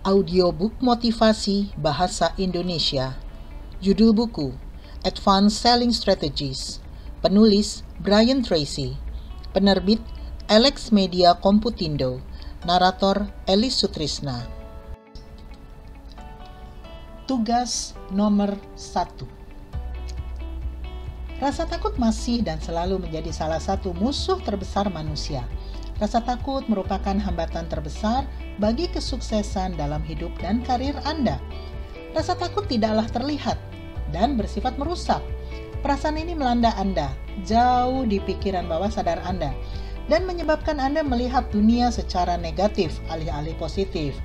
Audiobook motivasi bahasa Indonesia. Judul buku, Advanced Selling Strategies. Penulis, Brian Tracy. Penerbit, Alex Media Komputindo. Narator, Elis Sutrisna. Tugas nomor 1. Rasa takut masih dan selalu menjadi salah satu musuh terbesar manusia. Rasa takut merupakan hambatan terbesar bagi kesuksesan dalam hidup dan karir Anda. Rasa takut tidaklah terlihat dan bersifat merusak. Perasaan ini melanda Anda jauh di pikiran bawah sadar Anda dan menyebabkan Anda melihat dunia secara negatif alih-alih positif.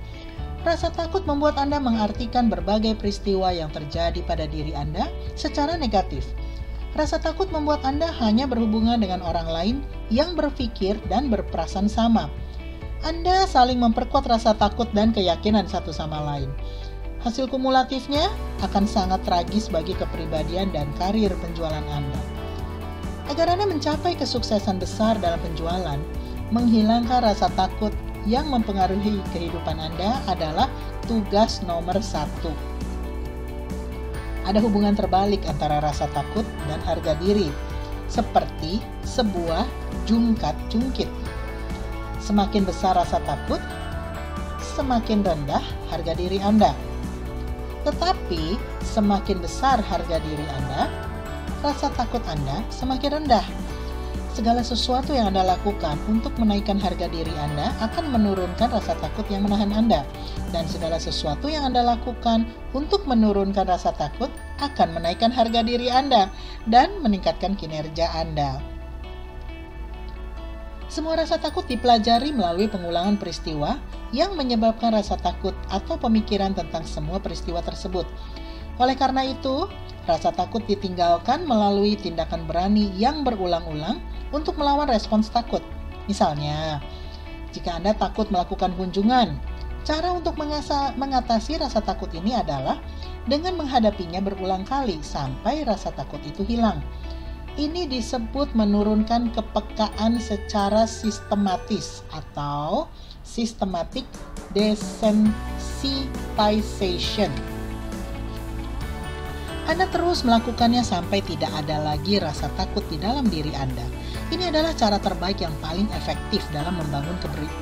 Rasa takut membuat Anda mengartikan berbagai peristiwa yang terjadi pada diri Anda secara negatif. Rasa takut membuat Anda hanya berhubungan dengan orang lain yang berpikir dan berperasaan sama. Anda saling memperkuat rasa takut dan keyakinan satu sama lain. Hasil kumulatifnya akan sangat tragis bagi kepribadian dan karir penjualan Anda. Agar Anda mencapai kesuksesan besar dalam penjualan, menghilangkan rasa takut yang mempengaruhi kehidupan Anda adalah tugas nomor 1. Ada hubungan terbalik antara rasa takut dan harga diri, seperti sebuah jungkat-jungkit. Semakin besar rasa takut, semakin rendah harga diri Anda. Tetapi, semakin besar harga diri Anda, rasa takut Anda semakin rendah. Segala sesuatu yang Anda lakukan untuk menaikkan harga diri Anda akan menurunkan rasa takut yang menahan Anda. Dan segala sesuatu yang Anda lakukan untuk menurunkan rasa takut akan menaikkan harga diri Anda dan meningkatkan kinerja Anda. Semua rasa takut dipelajari melalui pengulangan peristiwa yang menyebabkan rasa takut atau pemikiran tentang semua peristiwa tersebut. Oleh karena itu, rasa takut ditinggalkan melalui tindakan berani yang berulang-ulang untuk melawan respons takut. Misalnya, jika Anda takut melakukan kunjungan, cara untuk mengatasi rasa takut ini adalah dengan menghadapinya berulang kali sampai rasa takut itu hilang. Ini disebut menurunkan kepekaan secara sistematis atau systematic desensitization. Anda terus melakukannya sampai tidak ada lagi rasa takut di dalam diri Anda. Ini adalah cara terbaik yang paling efektif dalam membangun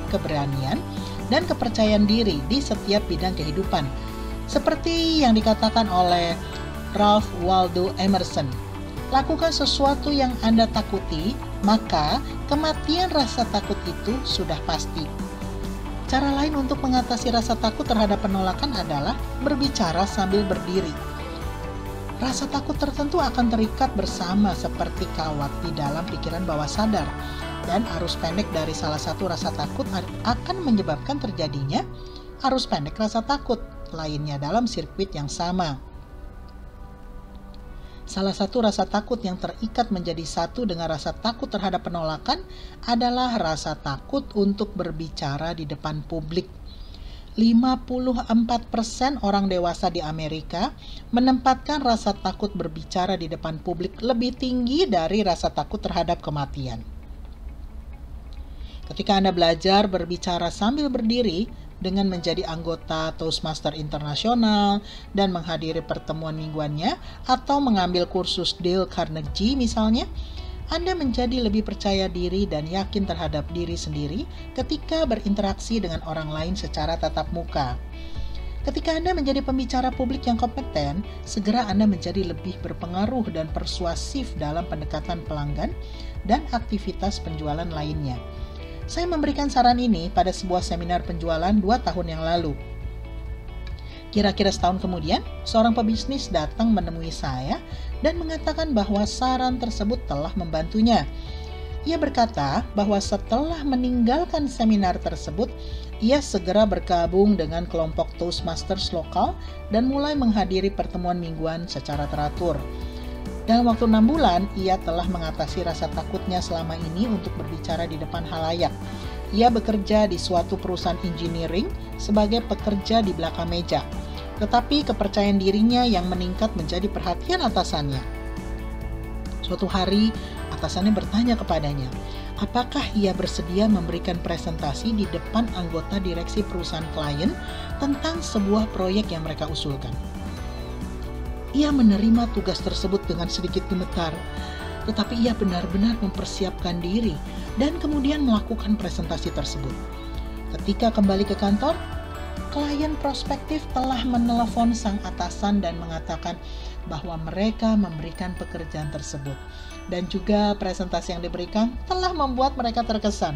keberanian dan kepercayaan diri di setiap bidang kehidupan. Seperti yang dikatakan oleh Ralph Waldo Emerson, lakukan sesuatu yang Anda takuti, maka kematian rasa takut itu sudah pasti. Cara lain untuk mengatasi rasa takut terhadap penolakan adalah berbicara sambil berdiri. Rasa takut tertentu akan terikat bersama seperti kawat di dalam pikiran bawah sadar, dan arus pendek dari salah satu rasa takut akan menyebabkan terjadinya arus pendek rasa takut lainnya dalam sirkuit yang sama. Salah satu rasa takut yang terikat menjadi satu dengan rasa takut terhadap penolakan adalah rasa takut untuk berbicara di depan publik. 54% orang dewasa di Amerika menempatkan rasa takut berbicara di depan publik lebih tinggi dari rasa takut terhadap kematian. Ketika Anda belajar berbicara sambil berdiri dengan menjadi anggota Toastmaster Internasional dan menghadiri pertemuan mingguannya atau mengambil kursus Dale Carnegie misalnya, Anda menjadi lebih percaya diri dan yakin terhadap diri sendiri ketika berinteraksi dengan orang lain secara tatap muka. Ketika Anda menjadi pembicara publik yang kompeten, segera Anda menjadi lebih berpengaruh dan persuasif dalam pendekatan pelanggan dan aktivitas penjualan lainnya. Saya memberikan saran ini pada sebuah seminar penjualan 2 tahun yang lalu. Kira-kira setahun kemudian, seorang pebisnis datang menemui saya dan mengatakan bahwa saran tersebut telah membantunya. Ia berkata bahwa setelah meninggalkan seminar tersebut, ia segera bergabung dengan kelompok Toastmasters lokal dan mulai menghadiri pertemuan mingguan secara teratur. Dalam waktu 6 bulan, ia telah mengatasi rasa takutnya selama ini untuk berbicara di depan halayak. Ia bekerja di suatu perusahaan engineering sebagai pekerja di belakang meja. Tetapi kepercayaan dirinya yang meningkat menjadi perhatian atasannya. Suatu hari, atasannya bertanya kepadanya, apakah ia bersedia memberikan presentasi di depan anggota direksi perusahaan klien tentang sebuah proyek yang mereka usulkan. Ia menerima tugas tersebut dengan sedikit gemetar, tetapi ia benar-benar mempersiapkan diri dan kemudian melakukan presentasi tersebut. Ketika kembali ke kantor, klien prospektif telah menelepon sang atasan dan mengatakan bahwa mereka memberikan pekerjaan tersebut. Dan juga presentasi yang diberikan telah membuat mereka terkesan.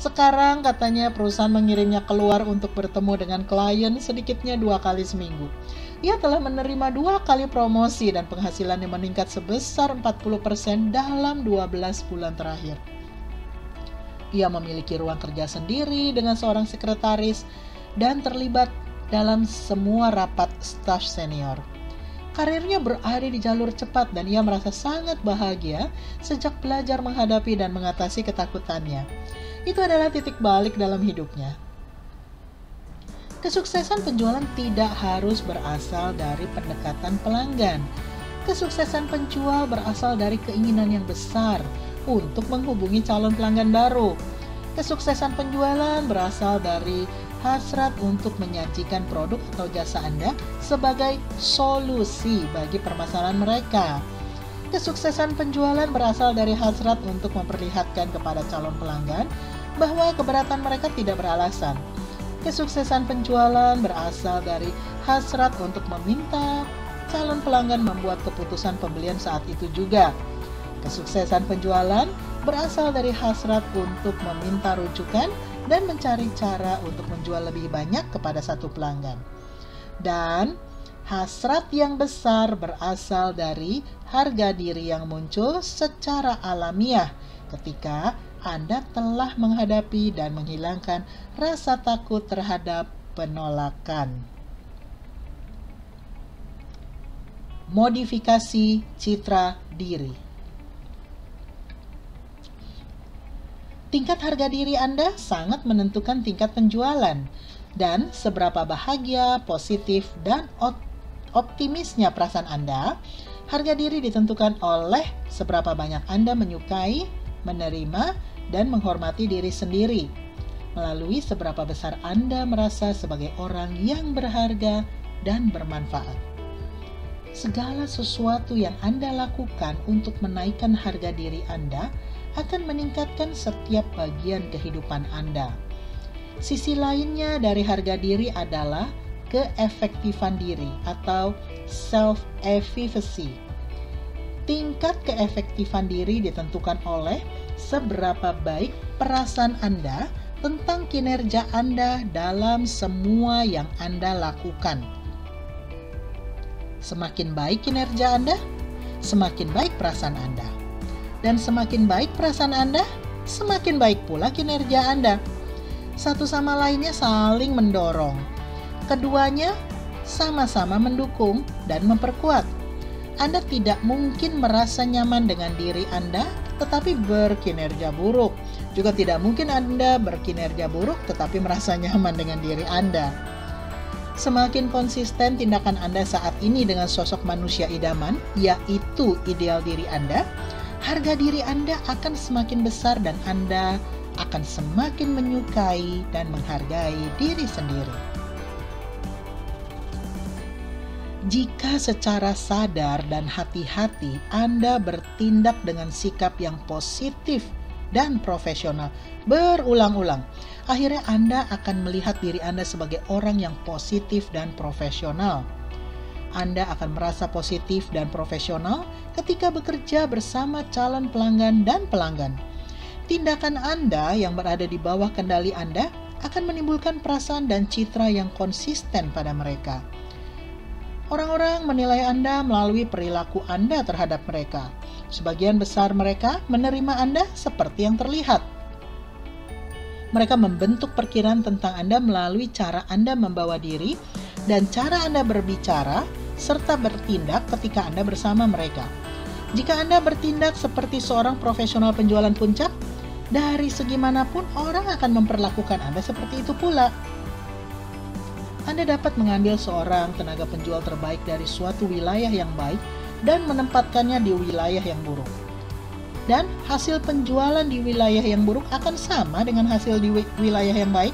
Sekarang katanya perusahaan mengirimnya keluar untuk bertemu dengan klien sedikitnya 2 kali seminggu. Ia telah menerima 2 kali promosi dan penghasilannya meningkat sebesar 40% dalam 12 bulan terakhir. Ia memiliki ruang kerja sendiri dengan seorang sekretaris dan terlibat dalam semua rapat staf senior. Karirnya berada di jalur cepat dan ia merasa sangat bahagia sejak belajar menghadapi dan mengatasi ketakutannya. Itu adalah titik balik dalam hidupnya. Kesuksesan penjualan tidak harus berasal dari pendekatan pelanggan. Kesuksesan penjual berasal dari keinginan yang besar untuk menghubungi calon pelanggan baru. Kesuksesan penjualan berasal dari hasrat untuk menyajikan produk atau jasa Anda sebagai solusi bagi permasalahan mereka. Kesuksesan penjualan berasal dari hasrat untuk memperlihatkan kepada calon pelanggan bahwa keberatan mereka tidak beralasan. Kesuksesan penjualan berasal dari hasrat untuk meminta calon pelanggan membuat keputusan pembelian saat itu juga. Kesuksesan penjualan berasal dari hasrat untuk meminta rujukan dan mencari cara untuk menjual lebih banyak kepada satu pelanggan. Dan hasrat yang besar berasal dari harga diri yang muncul secara alamiah ketika Anda telah menghadapi dan menghilangkan rasa takut terhadap penolakan. Modifikasi citra diri. Tingkat harga diri Anda sangat menentukan tingkat penjualan dan seberapa bahagia, positif, dan optimisnya perasaan Anda. Harga diri ditentukan oleh seberapa banyak Anda menyukai, menerima, dan menghormati diri sendiri, melalui seberapa besar Anda merasa sebagai orang yang berharga dan bermanfaat. Segala sesuatu yang Anda lakukan untuk menaikkan harga diri Anda akan meningkatkan setiap bagian kehidupan Anda. Sisi lainnya dari harga diri adalah keefektifan diri atau self-efficacy. Tingkat keefektifan diri ditentukan oleh seberapa baik perasaan Anda tentang kinerja Anda dalam semua yang Anda lakukan. Semakin baik kinerja Anda, semakin baik perasaan Anda. Dan semakin baik perasaan Anda, semakin baik pula kinerja Anda. Satu sama lainnya saling mendorong. Keduanya sama-sama mendukung dan memperkuat. Anda tidak mungkin merasa nyaman dengan diri Anda, tetapi berkinerja buruk. Juga tidak mungkin Anda berkinerja buruk, tetapi merasa nyaman dengan diri Anda. Semakin konsisten tindakan Anda saat ini dengan sosok manusia idaman, yaitu ideal diri Anda, harga diri Anda akan semakin besar dan Anda akan semakin menyukai dan menghargai diri sendiri. Jika secara sadar dan hati-hati Anda bertindak dengan sikap yang positif dan profesional berulang-ulang, akhirnya Anda akan melihat diri Anda sebagai orang yang positif dan profesional. Anda akan merasa positif dan profesional ketika bekerja bersama calon pelanggan dan pelanggan. Tindakan Anda yang berada di bawah kendali Anda akan menimbulkan perasaan dan citra yang konsisten pada mereka. Orang-orang menilai Anda melalui perilaku Anda terhadap mereka. Sebagian besar mereka menerima Anda seperti yang terlihat. Mereka membentuk perkiraan tentang Anda melalui cara Anda membawa diri dan cara Anda berbicara serta bertindak ketika Anda bersama mereka. Jika Anda bertindak seperti seorang profesional penjualan puncak, dari segi manapun orang akan memperlakukan Anda seperti itu pula. Anda dapat mengambil seorang tenaga penjual terbaik dari suatu wilayah yang baik dan menempatkannya di wilayah yang buruk. Dan hasil penjualan di wilayah yang buruk akan sama dengan hasil di wilayah yang baik.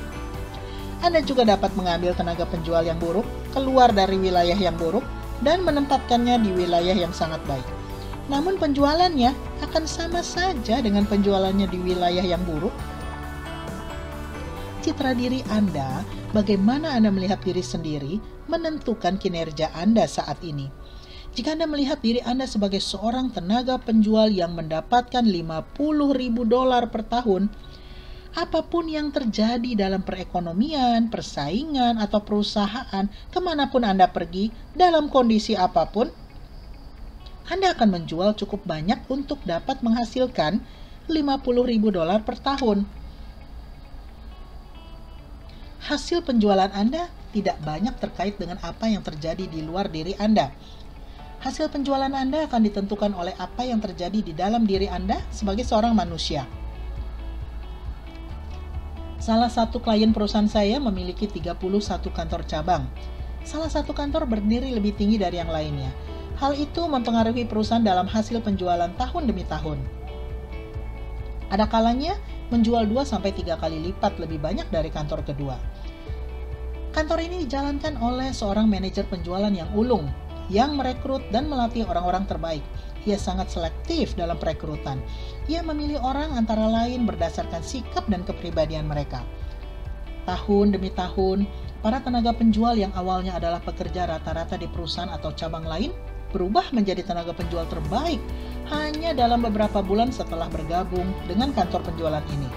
Anda juga dapat mengambil tenaga penjual yang buruk keluar dari wilayah yang buruk dan menempatkannya di wilayah yang sangat baik. Namun penjualannya akan sama saja dengan penjualannya di wilayah yang buruk. Citra diri Anda, bagaimana Anda melihat diri sendiri, menentukan kinerja Anda saat ini. Jika Anda melihat diri Anda sebagai seorang tenaga penjual yang mendapatkan $50.000 per tahun, apapun yang terjadi dalam perekonomian, persaingan, atau perusahaan, kemanapun Anda pergi, dalam kondisi apapun, Anda akan menjual cukup banyak untuk dapat menghasilkan $50.000 per tahun. Hasil penjualan Anda tidak banyak terkait dengan apa yang terjadi di luar diri Anda. Hasil penjualan Anda akan ditentukan oleh apa yang terjadi di dalam diri Anda sebagai seorang manusia. Salah satu klien perusahaan saya memiliki 31 kantor cabang. Salah satu kantor berdiri lebih tinggi dari yang lainnya. Hal itu mempengaruhi perusahaan dalam hasil penjualan tahun demi tahun. Ada kalanya menjual 2-3 kali lipat lebih banyak dari kantor kedua. Kantor ini dijalankan oleh seorang manajer penjualan yang ulung, yang merekrut dan melatih orang-orang terbaik. Ia sangat selektif dalam perekrutan. Ia memilih orang antara lain berdasarkan sikap dan kepribadian mereka. Tahun demi tahun, para tenaga penjual yang awalnya adalah pekerja rata-rata di perusahaan atau cabang lain berubah menjadi tenaga penjual terbaik hanya dalam beberapa bulan setelah bergabung dengan kantor penjualan ini.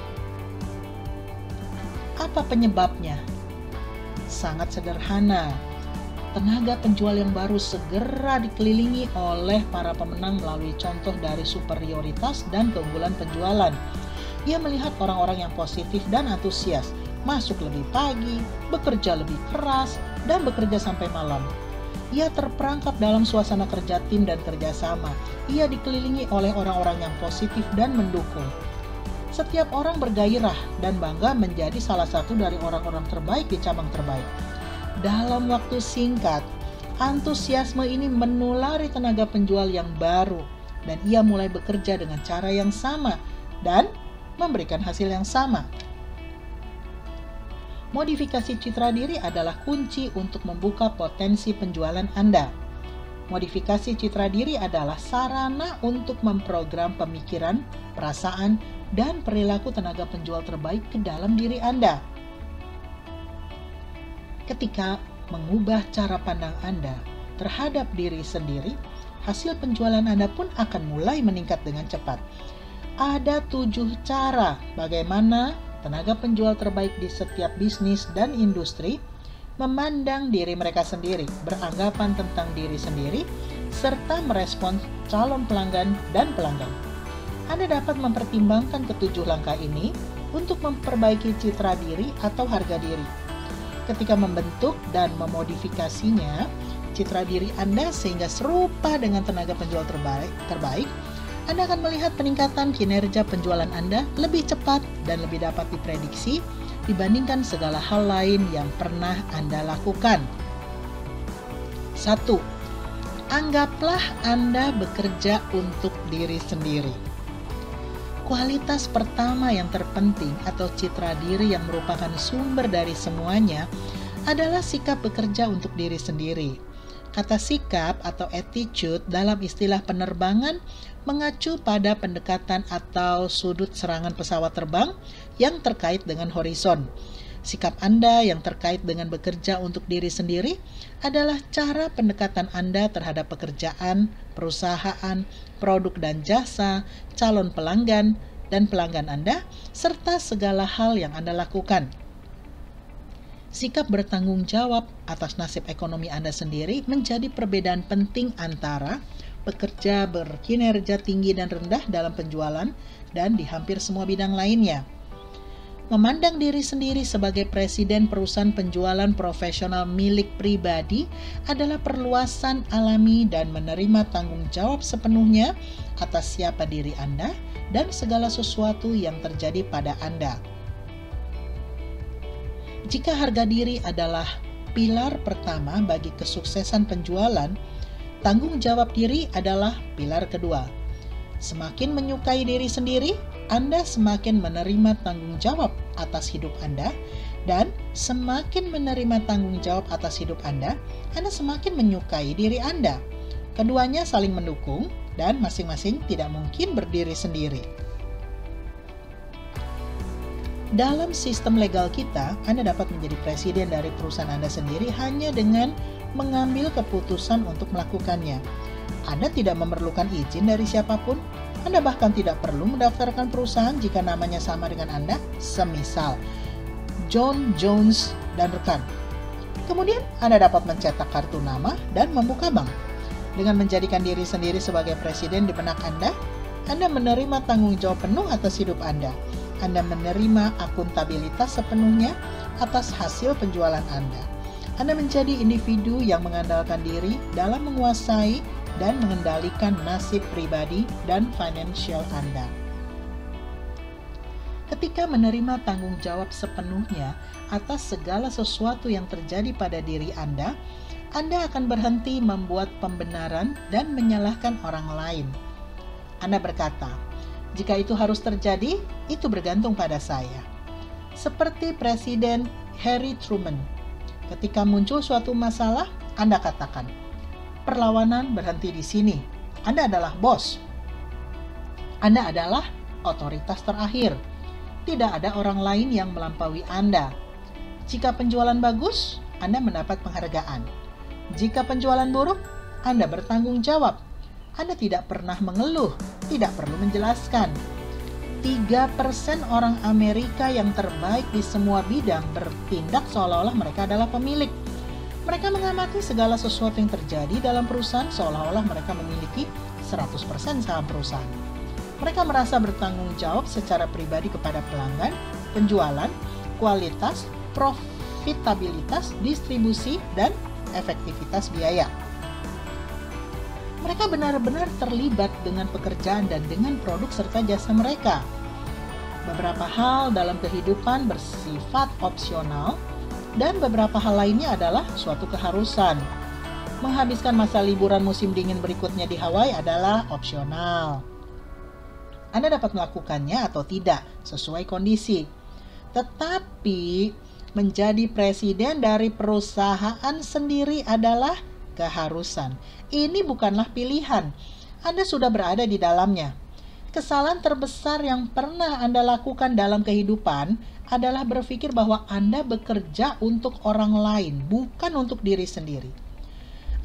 Apa penyebabnya? Sangat sederhana. Tenaga penjual yang baru segera dikelilingi oleh para pemenang melalui contoh dari superioritas dan keunggulan penjualan. Ia melihat orang-orang yang positif dan antusias, masuk lebih pagi, bekerja lebih keras, dan bekerja sampai malam. Ia terperangkap dalam suasana kerja tim dan kerjasama. Ia dikelilingi oleh orang-orang yang positif dan mendukung. Setiap orang bergairah dan bangga menjadi salah satu dari orang-orang terbaik di cabang terbaik. Dalam waktu singkat, antusiasme ini menulari tenaga penjual yang baru, dan ia mulai bekerja dengan cara yang sama dan memberikan hasil yang sama. Modifikasi citra diri adalah kunci untuk membuka potensi penjualan Anda. Modifikasi citra diri adalah sarana untuk memprogram pemikiran, perasaan, dan perilaku tenaga penjual terbaik ke dalam diri Anda. Ketika mengubah cara pandang Anda terhadap diri sendiri, hasil penjualan Anda pun akan mulai meningkat dengan cepat. Ada 7 cara bagaimana tenaga penjual terbaik di setiap bisnis dan industri memandang diri mereka sendiri, beranggapan tentang diri sendiri, serta merespons calon pelanggan dan pelanggan. Anda dapat mempertimbangkan ke-7 langkah ini untuk memperbaiki citra diri atau harga diri. Ketika membentuk dan memodifikasinya, citra diri Anda sehingga serupa dengan tenaga penjual terbaik, Anda akan melihat peningkatan kinerja penjualan Anda lebih cepat dan lebih dapat diprediksi dibandingkan segala hal lain yang pernah Anda lakukan. 1. Anggaplah Anda bekerja untuk diri sendiri. Kualitas pertama yang terpenting atau citra diri yang merupakan sumber dari semuanya adalah sikap bekerja untuk diri sendiri. Kata sikap atau attitude dalam istilah penerbangan mengacu pada pendekatan atau sudut serangan pesawat terbang yang terkait dengan horizon. Sikap Anda yang terkait dengan bekerja untuk diri sendiri adalah cara pendekatan Anda terhadap pekerjaan, perusahaan, produk dan jasa, calon pelanggan, dan pelanggan Anda, serta segala hal yang Anda lakukan. Sikap bertanggung jawab atas nasib ekonomi Anda sendiri menjadi perbedaan penting antara pekerja berkinerja tinggi dan rendah dalam penjualan dan di hampir semua bidang lainnya. Memandang diri sendiri sebagai presiden perusahaan penjualan profesional milik pribadi adalah perluasan alami dan menerima tanggung jawab sepenuhnya atas siapa diri Anda dan segala sesuatu yang terjadi pada Anda. Jika harga diri adalah pilar pertama bagi kesuksesan penjualan, tanggung jawab diri adalah pilar kedua. Semakin menyukai diri sendiri, Anda semakin menerima tanggung jawab atas hidup Anda, dan semakin menerima tanggung jawab atas hidup Anda semakin menyukai diri Anda. Keduanya saling mendukung dan masing-masing tidak mungkin berdiri sendiri. Dalam sistem legal kita, Anda dapat menjadi presiden dari perusahaan Anda sendiri hanya dengan mengambil keputusan untuk melakukannya. Anda tidak memerlukan izin dari siapapun. Anda bahkan tidak perlu mendaftarkan perusahaan jika namanya sama dengan Anda, semisal John Jones dan rekan. Kemudian Anda dapat mencetak kartu nama dan membuka bank. Dengan menjadikan diri sendiri sebagai presiden di benak Anda menerima tanggung jawab penuh atas hidup Anda. Anda menerima akuntabilitas sepenuhnya atas hasil penjualan Anda. Anda menjadi individu yang mengandalkan diri dalam menguasai dan mengendalikan nasib pribadi dan finansial Anda. Ketika menerima tanggung jawab sepenuhnya atas segala sesuatu yang terjadi pada diri Anda akan berhenti membuat pembenaran dan menyalahkan orang lain. Anda berkata, "Jika itu harus terjadi, itu bergantung pada saya." Seperti Presiden Harry Truman, ketika muncul suatu masalah, Anda katakan, "Perlawanan berhenti di sini. Anda adalah bos. Anda adalah otoritas terakhir. Tidak ada orang lain yang melampaui Anda. Jika penjualan bagus, Anda mendapat penghargaan. Jika penjualan buruk, Anda bertanggung jawab. Anda tidak pernah mengeluh, tidak perlu menjelaskan." 3% orang Amerika yang terbaik di semua bidang bertindak seolah-olah mereka adalah pemilik. Mereka mengamati segala sesuatu yang terjadi dalam perusahaan seolah-olah mereka memiliki 100% saham perusahaan. Mereka merasa bertanggung jawab secara pribadi kepada pelanggan, penjualan, kualitas, profitabilitas, distribusi, dan efektivitas biaya. Mereka benar-benar terlibat dengan pekerjaan dan dengan produk serta jasa mereka. Beberapa hal dalam kehidupan bersifat opsional dan beberapa hal lainnya adalah suatu keharusan. Menghabiskan masa liburan musim dingin berikutnya di Hawaii adalah opsional. Anda dapat melakukannya atau tidak sesuai kondisi. Tetapi menjadi presiden dari perusahaan sendiri adalah keharusan. Ini bukanlah pilihan. Anda sudah berada di dalamnya. Kesalahan terbesar yang pernah Anda lakukan dalam kehidupan adalah berpikir bahwa Anda bekerja untuk orang lain, bukan untuk diri sendiri.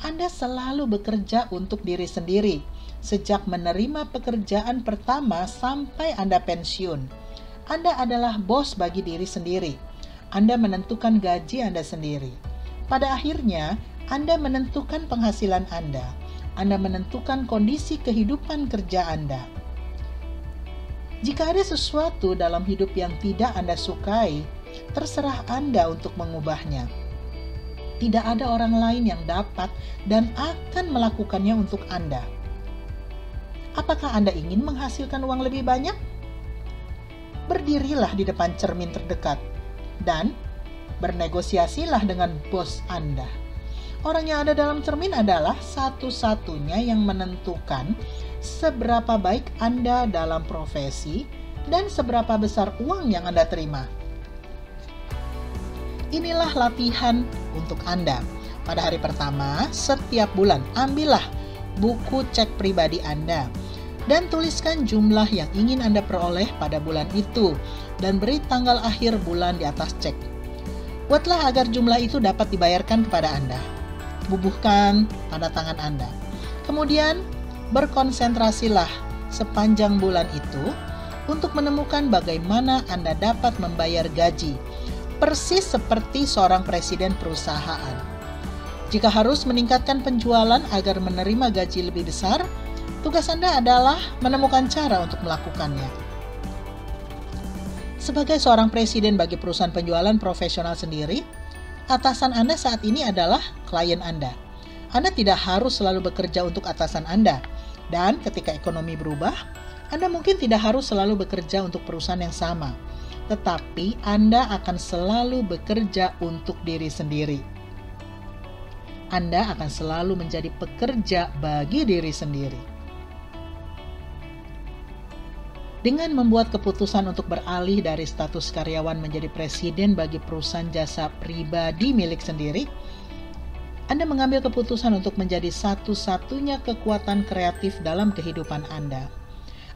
Anda selalu bekerja untuk diri sendiri, sejak menerima pekerjaan pertama sampai Anda pensiun. Anda adalah bos bagi diri sendiri. Anda menentukan gaji Anda sendiri. Pada akhirnya, Anda menentukan penghasilan Anda. Anda menentukan kondisi kehidupan kerja Anda. Jika ada sesuatu dalam hidup yang tidak Anda sukai, terserah Anda untuk mengubahnya. Tidak ada orang lain yang dapat dan akan melakukannya untuk Anda. Apakah Anda ingin menghasilkan uang lebih banyak? Berdirilah di depan cermin terdekat dan bernegosiasilah dengan bos Anda. Orang yang ada dalam cermin adalah satu-satunya yang menentukan seberapa baik Anda dalam profesi dan seberapa besar uang yang Anda terima. Inilah latihan untuk Anda. Pada hari pertama, setiap bulan, ambillah buku cek pribadi Anda dan tuliskan jumlah yang ingin Anda peroleh pada bulan itu dan beri tanggal akhir bulan di atas cek. Buatlah agar jumlah itu dapat dibayarkan kepada Anda. Bubuhkan tanda tangan Anda. Kemudian, berkonsentrasilah sepanjang bulan itu untuk menemukan bagaimana Anda dapat membayar gaji, persis seperti seorang presiden perusahaan. Jika harus meningkatkan penjualan agar menerima gaji lebih besar, tugas Anda adalah menemukan cara untuk melakukannya. Sebagai seorang presiden bagi perusahaan penjualan profesional sendiri, atasan Anda saat ini adalah klien Anda. Anda tidak harus selalu bekerja untuk atasan Anda. Dan ketika ekonomi berubah, Anda mungkin tidak harus selalu bekerja untuk perusahaan yang sama. Tetapi Anda akan selalu bekerja untuk diri sendiri. Anda akan selalu menjadi pekerja bagi diri sendiri. Dengan membuat keputusan untuk beralih dari status karyawan menjadi presiden bagi perusahaan jasa pribadi milik sendiri, Anda mengambil keputusan untuk menjadi satu-satunya kekuatan kreatif dalam kehidupan Anda.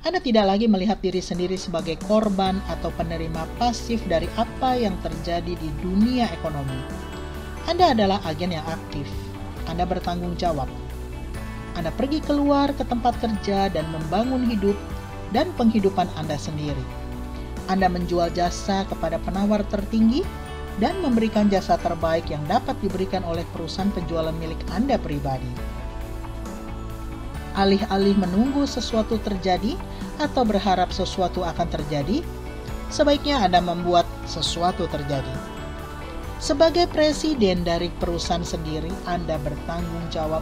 Anda tidak lagi melihat diri sendiri sebagai korban atau penerima pasif dari apa yang terjadi di dunia ekonomi. Anda adalah agen yang aktif. Anda bertanggung jawab. Anda pergi keluar ke tempat kerja dan membangun hidup dan penghidupan Anda sendiri. Anda menjual jasa kepada penawar tertinggi dan memberikan jasa terbaik yang dapat diberikan oleh perusahaan penjualan milik Anda pribadi. Alih-alih menunggu sesuatu terjadi atau berharap sesuatu akan terjadi, sebaiknya Anda membuat sesuatu terjadi. Sebagai presiden dari perusahaan sendiri, Anda bertanggung jawab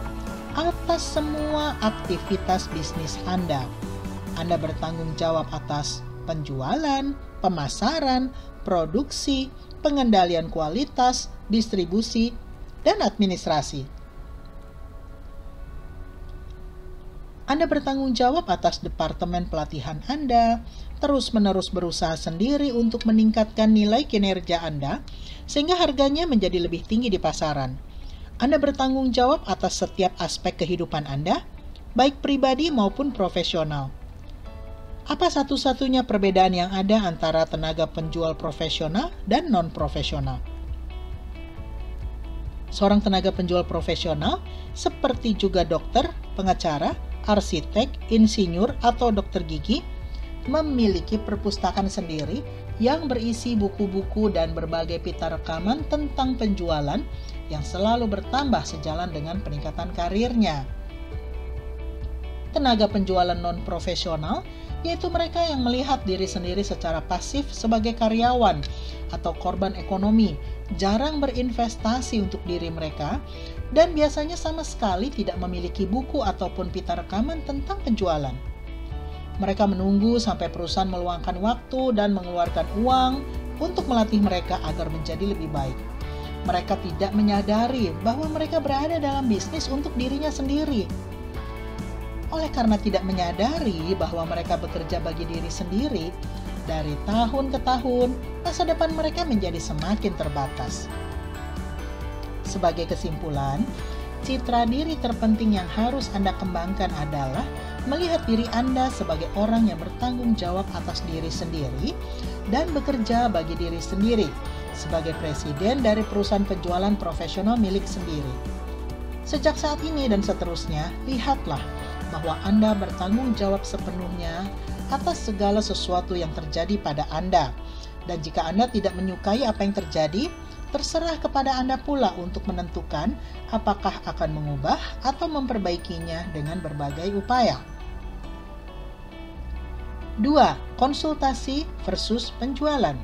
atas semua aktivitas bisnis Anda. Anda bertanggung jawab atas penjualan, pemasaran, produksi, pengendalian kualitas, distribusi, dan administrasi. Anda bertanggung jawab atas departemen pelatihan Anda, terus-menerus berusaha sendiri untuk meningkatkan nilai kinerja Anda, sehingga harganya menjadi lebih tinggi di pasaran. Anda bertanggung jawab atas setiap aspek kehidupan Anda, baik pribadi maupun profesional. Apa satu-satunya perbedaan yang ada antara tenaga penjual profesional dan non-profesional? Seorang tenaga penjual profesional, seperti juga dokter, pengacara, arsitek, insinyur, atau dokter gigi, memiliki perpustakaan sendiri yang berisi buku-buku dan berbagai pita rekaman tentang penjualan yang selalu bertambah sejalan dengan peningkatan karirnya. Tenaga penjualan non-profesional yaitu mereka yang melihat diri sendiri secara pasif sebagai karyawan atau korban ekonomi, jarang berinvestasi untuk diri mereka, dan biasanya sama sekali tidak memiliki buku ataupun pita rekaman tentang penjualan. Mereka menunggu sampai perusahaan meluangkan waktu dan mengeluarkan uang untuk melatih mereka agar menjadi lebih baik. Mereka tidak menyadari bahwa mereka berada dalam bisnis untuk dirinya sendiri. Oleh karena tidak menyadari bahwa mereka bekerja bagi diri sendiri, dari tahun ke tahun, masa depan mereka menjadi semakin terbatas. Sebagai kesimpulan, citra diri terpenting yang harus Anda kembangkan adalah melihat diri Anda sebagai orang yang bertanggung jawab atas diri sendiri dan bekerja bagi diri sendiri sebagai presiden dari perusahaan penjualan profesional milik sendiri. Sejak saat ini dan seterusnya, lihatlah bahwa Anda bertanggung jawab sepenuhnya atas segala sesuatu yang terjadi pada Anda. Dan jika Anda tidak menyukai apa yang terjadi, terserah kepada Anda pula untuk menentukan apakah akan mengubah atau memperbaikinya dengan berbagai upaya. 2. Konsultasi versus penjualan.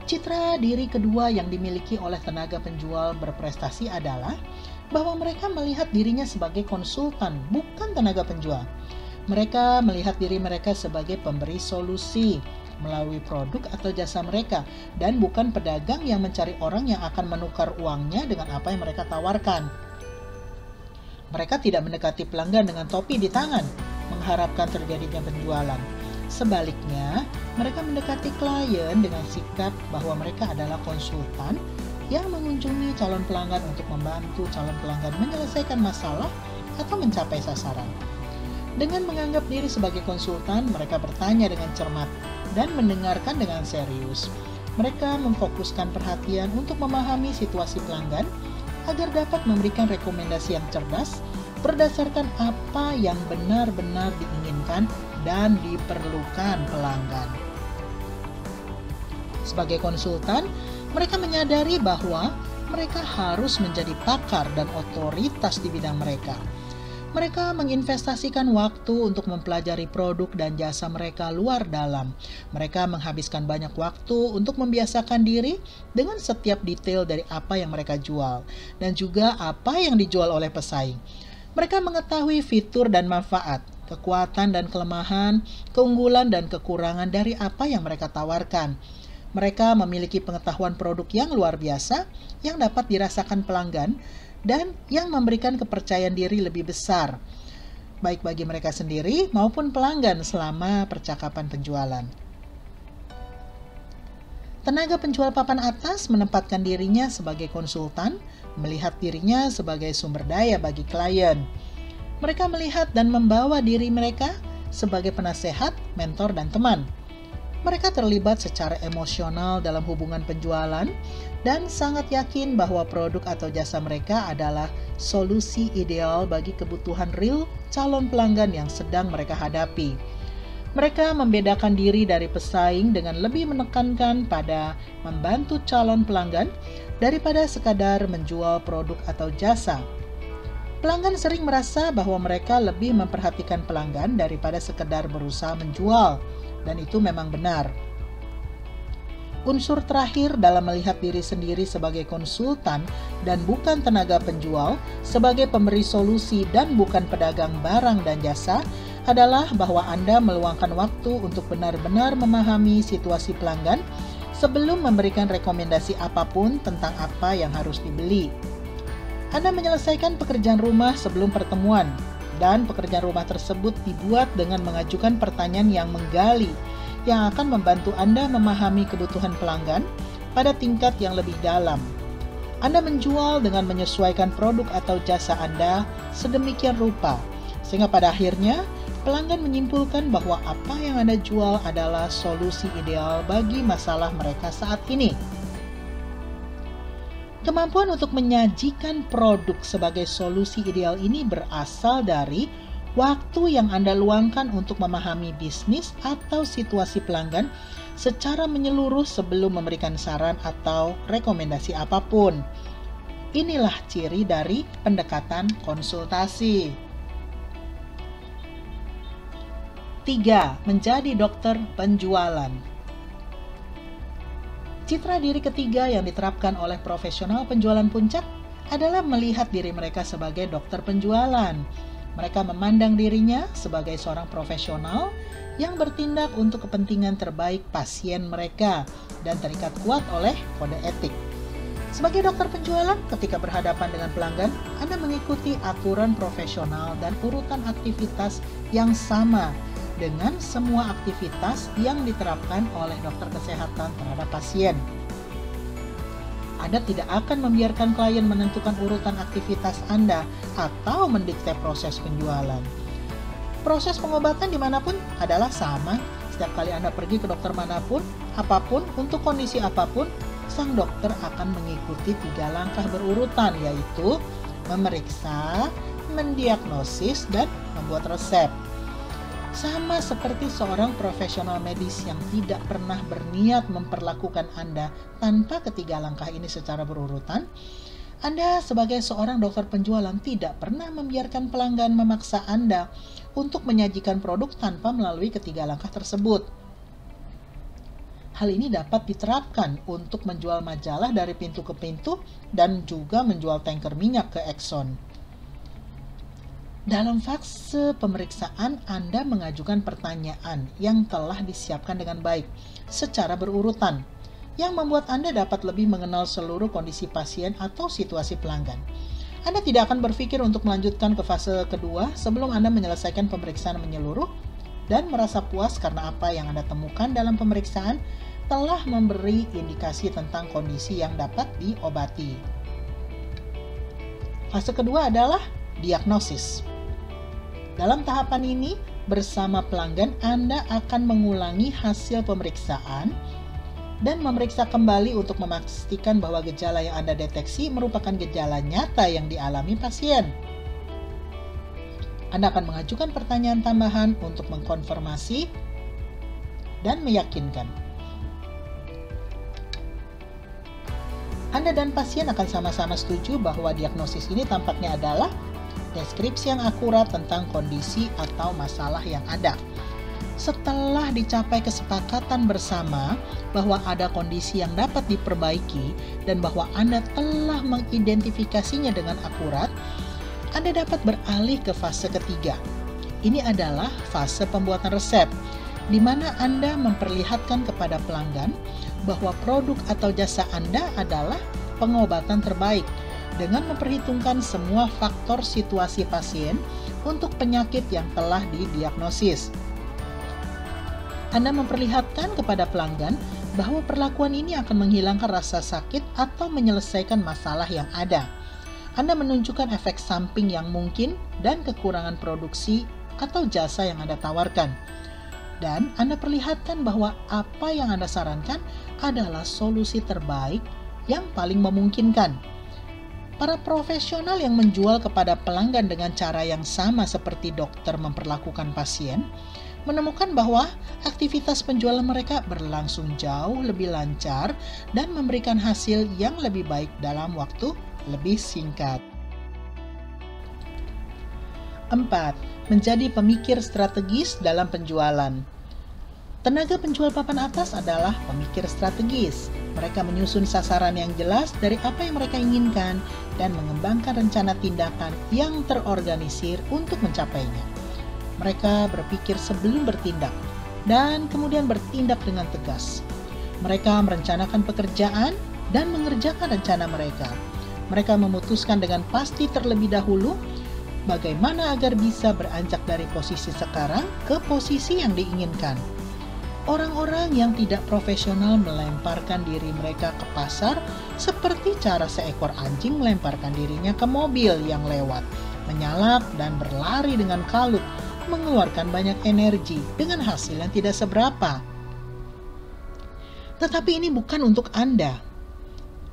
Citra diri kedua yang dimiliki oleh tenaga penjual berprestasi adalah bahwa mereka melihat dirinya sebagai konsultan, bukan tenaga penjual. Mereka melihat diri mereka sebagai pemberi solusi melalui produk atau jasa mereka, dan bukan pedagang yang mencari orang yang akan menukar uangnya dengan apa yang mereka tawarkan. Mereka tidak mendekati pelanggan dengan topi di tangan, mengharapkan terjadinya penjualan. Sebaliknya, mereka mendekati klien dengan sikap bahwa mereka adalah konsultan yang mengunjungi calon pelanggan untuk membantu calon pelanggan menyelesaikan masalah atau mencapai sasaran. Dengan menganggap diri sebagai konsultan, mereka bertanya dengan cermat dan mendengarkan dengan serius. Mereka memfokuskan perhatian untuk memahami situasi pelanggan agar dapat memberikan rekomendasi yang cerdas berdasarkan apa yang benar-benar diinginkan dan diperlukan pelanggan. Sebagai konsultan, mereka menyadari bahwa mereka harus menjadi pakar dan otoritas di bidang mereka. Mereka menginvestasikan waktu untuk mempelajari produk dan jasa mereka luar dalam. Mereka menghabiskan banyak waktu untuk membiasakan diri dengan setiap detail dari apa yang mereka jual dan juga apa yang dijual oleh pesaing. Mereka mengetahui fitur dan manfaat, kekuatan dan kelemahan, keunggulan dan kekurangan dari apa yang mereka tawarkan. Mereka memiliki pengetahuan produk yang luar biasa yang dapat dirasakan pelanggan dan yang memberikan kepercayaan diri lebih besar. baik bagi mereka sendiri maupun pelanggan selama percakapan penjualan. Tenaga penjual papan atas menempatkan dirinya sebagai konsultan, melihat dirinya sebagai sumber daya bagi klien. Mereka melihat dan membawa diri mereka sebagai penasehat, mentor, dan teman. Mereka terlibat secara emosional dalam hubungan penjualan dan sangat yakin bahwa produk atau jasa mereka adalah solusi ideal bagi kebutuhan real calon pelanggan yang sedang mereka hadapi. Mereka membedakan diri dari pesaing dengan lebih menekankan pada membantu calon pelanggan daripada sekadar menjual produk atau jasa. Pelanggan sering merasa bahwa mereka lebih memperhatikan pelanggan daripada sekedar berusaha menjual. Dan itu memang benar. Unsur terakhir dalam melihat diri sendiri sebagai konsultan dan bukan tenaga penjual, sebagai pemberi solusi dan bukan pedagang barang dan jasa, adalah bahwa Anda meluangkan waktu untuk benar-benar memahami situasi pelanggan sebelum memberikan rekomendasi apapun tentang apa yang harus dibeli. Anda menyelesaikan pekerjaan rumah sebelum pertemuan, dan pekerjaan rumah tersebut dibuat dengan mengajukan pertanyaan yang menggali, yang akan membantu Anda memahami kebutuhan pelanggan pada tingkat yang lebih dalam. Anda menjual dengan menyesuaikan produk atau jasa Anda sedemikian rupa, sehingga pada akhirnya pelanggan menyimpulkan bahwa apa yang Anda jual adalah solusi ideal bagi masalah mereka saat ini. Kemampuan untuk menyajikan produk sebagai solusi ideal ini berasal dari waktu yang Anda luangkan untuk memahami bisnis atau situasi pelanggan secara menyeluruh sebelum memberikan saran atau rekomendasi apapun. Inilah ciri dari pendekatan konsultasi. 3. Menjadi dokter penjualan. Citra diri ketiga yang diterapkan oleh profesional penjualan puncak adalah melihat diri mereka sebagai dokter penjualan. Mereka memandang dirinya sebagai seorang profesional yang bertindak untuk kepentingan terbaik pasien mereka dan terikat kuat oleh kode etik. Sebagai dokter penjualan, ketika berhadapan dengan pelanggan, Anda mengikuti aturan profesional dan urutan aktivitas yang sama dengan semua aktivitas yang diterapkan oleh dokter kesehatan terhadap pasien. Anda tidak akan membiarkan klien menentukan urutan aktivitas Anda atau mendikte proses penjualan. Proses pengobatan dimanapun adalah sama. Setiap kali Anda pergi ke dokter manapun, apapun, untuk kondisi apapun, sang dokter akan mengikuti 3 langkah berurutan, yaitu memeriksa, mendiagnosis, dan membuat resep. Sama seperti seorang profesional medis yang tidak pernah berniat memperlakukan Anda tanpa ketiga langkah ini secara berurutan, Anda sebagai seorang dokter penjualan tidak pernah membiarkan pelanggan memaksa Anda untuk menyajikan produk tanpa melalui ketiga langkah tersebut. Hal ini dapat diterapkan untuk menjual majalah dari pintu ke pintu dan juga menjual tanker minyak ke Exxon. Dalam fase pemeriksaan, Anda mengajukan pertanyaan yang telah disiapkan dengan baik secara berurutan, yang membuat Anda dapat lebih mengenal seluruh kondisi pasien atau situasi pelanggan. Anda tidak akan berpikir untuk melanjutkan ke fase kedua sebelum Anda menyelesaikan pemeriksaan menyeluruh dan merasa puas karena apa yang Anda temukan dalam pemeriksaan telah memberi indikasi tentang kondisi yang dapat diobati. Fase kedua adalah diagnosis. Dalam tahapan ini, bersama pelanggan Anda akan mengulangi hasil pemeriksaan dan memeriksa kembali untuk memastikan bahwa gejala yang Anda deteksi merupakan gejala nyata yang dialami pasien. Anda akan mengajukan pertanyaan tambahan untuk mengkonfirmasi dan meyakinkan. Anda dan pasien akan sama-sama setuju bahwa diagnosis ini tampaknya adalah deskripsi yang akurat tentang kondisi atau masalah yang ada. Setelah dicapai kesepakatan bersama bahwa ada kondisi yang dapat diperbaiki dan bahwa Anda telah mengidentifikasinya dengan akurat, Anda dapat beralih ke fase ketiga. Ini adalah fase pembuatan resep, di mana Anda memperlihatkan kepada pelanggan bahwa produk atau jasa Anda adalah pengobatan terbaik dengan memperhitungkan semua faktor situasi pasien untuk penyakit yang telah didiagnosis. Anda memperlihatkan kepada pelanggan bahwa perlakuan ini akan menghilangkan rasa sakit atau menyelesaikan masalah yang ada. Anda menunjukkan efek samping yang mungkin dan kekurangan produksi atau jasa yang Anda tawarkan. Dan Anda perlihatkan bahwa apa yang Anda sarankan adalah solusi terbaik yang paling memungkinkan. Para profesional yang menjual kepada pelanggan dengan cara yang sama seperti dokter memperlakukan pasien, menemukan bahwa aktivitas penjualan mereka berlangsung jauh lebih lancar dan memberikan hasil yang lebih baik dalam waktu lebih singkat. 4. Menjadi pemikir strategis dalam penjualan. Tenaga penjual papan atas adalah pemikir strategis. Mereka menyusun sasaran yang jelas dari apa yang mereka inginkan dan mengembangkan rencana tindakan yang terorganisir untuk mencapainya. Mereka berpikir sebelum bertindak dan kemudian bertindak dengan tegas. Mereka merencanakan pekerjaan dan mengerjakan rencana mereka. Mereka memutuskan dengan pasti terlebih dahulu bagaimana agar bisa beranjak dari posisi sekarang ke posisi yang diinginkan. Orang-orang yang tidak profesional melemparkan diri mereka ke pasar seperti cara seekor anjing melemparkan dirinya ke mobil yang lewat, menyalap dan berlari dengan kalut, mengeluarkan banyak energi dengan hasil yang tidak seberapa. Tetapi ini bukan untuk Anda.